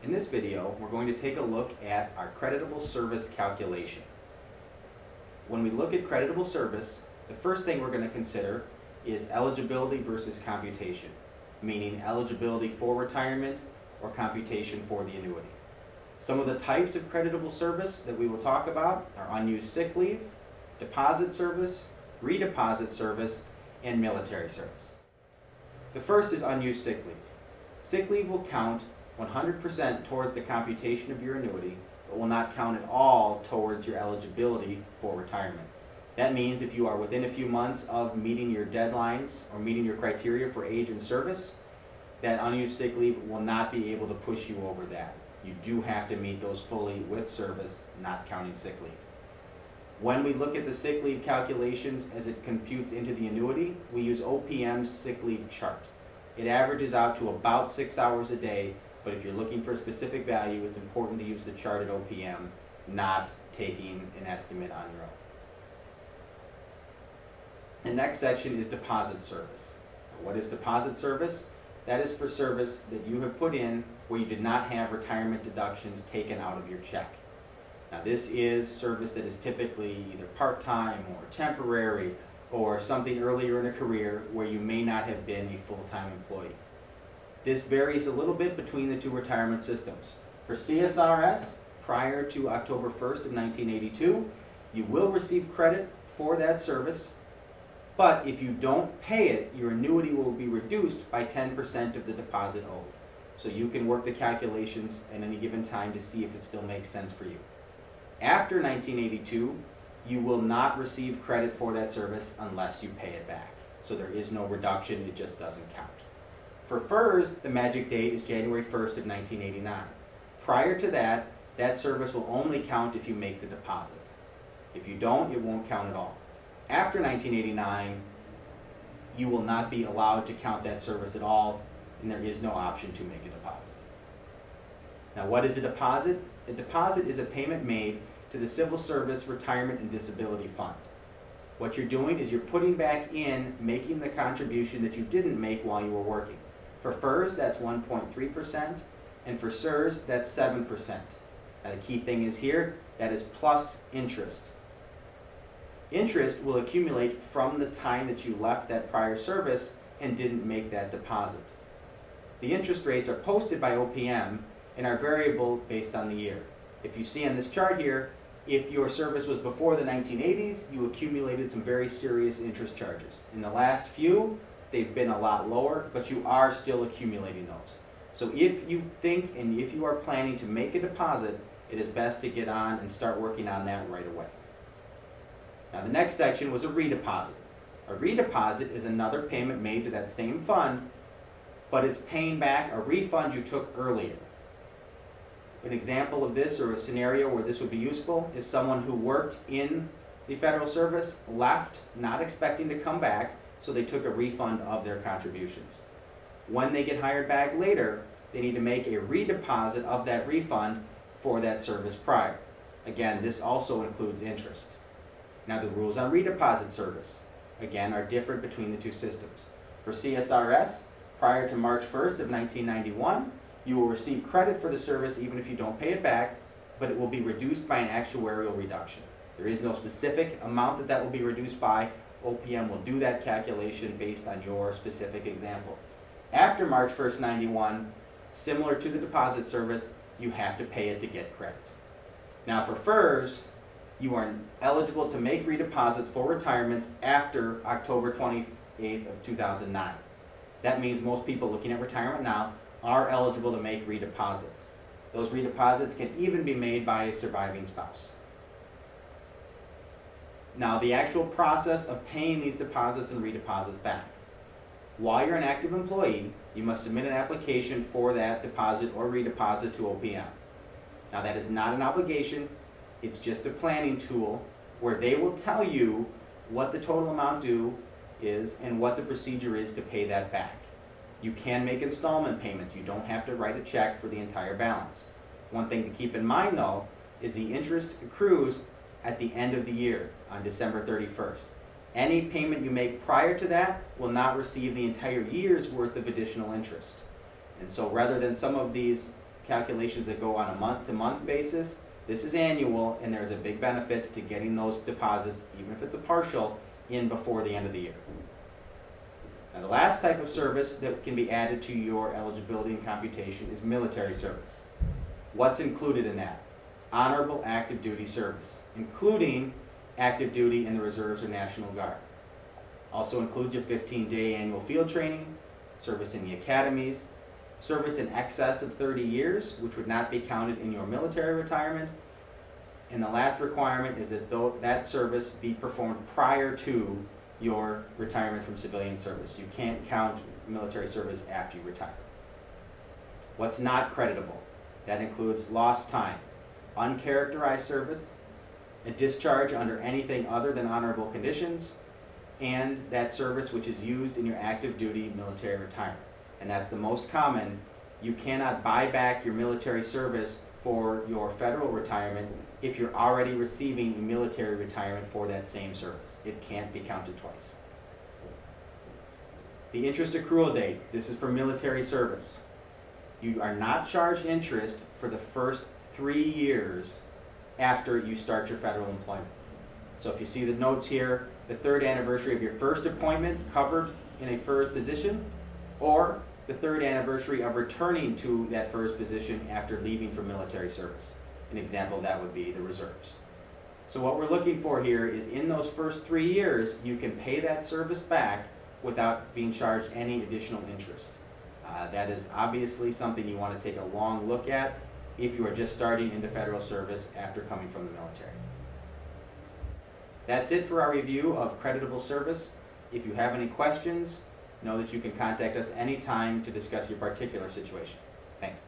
In this video, we're going to take a look at our creditable service calculation. When we look at creditable service, the first thing we're going to consider is eligibility versus computation, meaning eligibility for retirement or computation for the annuity. Some of the types of creditable service that we will talk about are unused sick leave, deposit service, redeposit service, and military service. The first is unused sick leave. Sick leave will count 100% towards the computation of your annuity, but will not count at all towards your eligibility for retirement. That means if you are within a few months of meeting your deadlines or meeting your criteria for age and service, that unused sick leave will not be able to push you over that. You do have to meet those fully with service, not counting sick leave. When we look at the sick leave calculations as it computes into the annuity, we use OPM's sick leave chart. It averages out to about 6 hours a day, but if you're looking for a specific value, it's important to use the chart at OPM, not taking an estimate on your own. The next section is deposit service. What is deposit service? That is for service that you have put in where you did not have retirement deductions taken out of your check. Now this is service that is typically either part-time or temporary or something earlier in a career where you may not have been a full-time employee. This varies a little bit between the two retirement systems. For CSRS, prior to October 1st of 1982, you will receive credit for that service, but if you don't pay it, your annuity will be reduced by 10% of the deposit owed. So you can work the calculations at any given time to see if it still makes sense for you. After 1982, you will not receive credit for that service unless you pay it back. So there is no reduction, it just doesn't count. For FERS, the magic date is January 1st of 1989. Prior to that, that service will only count if you make the deposit. If you don't, it won't count at all. After 1989, you will not be allowed to count that service at all, and there is no option to make a deposit. Now, what is a deposit? A deposit is a payment made to the Civil Service Retirement and Disability Fund. What you're doing is you're putting back in, making the contribution that you didn't make while you were working. For FERS, that's 1.3%, and for CSRS, that's 7%. Now, the key thing is here, that is plus interest. Interest will accumulate from the time that you left that prior service and didn't make that deposit. The interest rates are posted by OPM and are variable based on the year. If you see on this chart here, if your service was before the 1980s, you accumulated some very serious interest charges. In the last few, they've been a lot lower, but you are still accumulating those. So if you think and if you are planning to make a deposit, it is best to get on and start working on that right away. Now the next section was a redeposit. A redeposit is another payment made to that same fund, but it's paying back a refund you took earlier. An example of this, or a scenario where this would be useful, is someone who worked in the federal service, left not expecting to come back, so they took a refund of their contributions. When they get hired back later, they need to make a redeposit of that refund for that service prior. Again, this also includes interest. Now the rules on redeposit service, again, are different between the two systems. For CSRS, prior to March 1st of 1991, you will receive credit for the service even if you don't pay it back, but it will be reduced by an actuarial reduction. There is no specific amount that will be reduced by. OPM will do that calculation based on your specific example. After March 1st, 91, similar to the deposit service, you have to pay it to get credit. Now for FERS, you are eligible to make redeposits for retirements after October 28th of 2009. That means most people looking at retirement now are eligible to make redeposits. Those redeposits can even be made by a surviving spouse. Now the actual process of paying these deposits and redeposits back. While you're an active employee, you must submit an application for that deposit or redeposit to OPM. Now that is not an obligation, it's just a planning tool where they will tell you what the total amount due is and what the procedure is to pay that back. You can make installment payments. You don't have to write a check for the entire balance. One thing to keep in mind though is the interest accrues at the end of the year on December 31st. Any payment you make prior to that will not receive the entire year's worth of additional interest. And so rather than some of these calculations that go on a month-to-month basis. This is annual, and there's a big benefit to getting those deposits, even if it's a partial, in before the end of the year. Now, the last type of service that can be added to your eligibility and computation is military service. What's included in that? Honorable active duty service, including active duty in the Reserves or National Guard. Also includes your 15-day annual field training, service in the academies, service in excess of 30 years, which would not be counted in your military retirement. And the last requirement is that that service be performed prior to your retirement from civilian service. You can't count military service after you retire. What's not creditable? That includes lost time, uncharacterized service, a discharge under anything other than honorable conditions, and that service which is used in your active duty military retirement. And that's the most common. You cannot buy back your military service for your federal retirement if you're already receiving a military retirement for that same service. It can't be counted twice. The interest accrual date, this is for military service. You are not charged interest for the first 3 years after you start your federal employment. So if you see the notes here, the 3rd anniversary of your first appointment covered in a FERS position, or the 3rd anniversary of returning to that FERS position after leaving for military service. An example of that would be the Reserves. So what we're looking for here is in those first 3 years, you can pay that service back without being charged any additional interest. That is obviously something you want to take a long look at if you are just starting into federal service after coming from the military. That's it for our review of creditable service. If you have any questions, know that you can contact us anytime to discuss your particular situation. Thanks.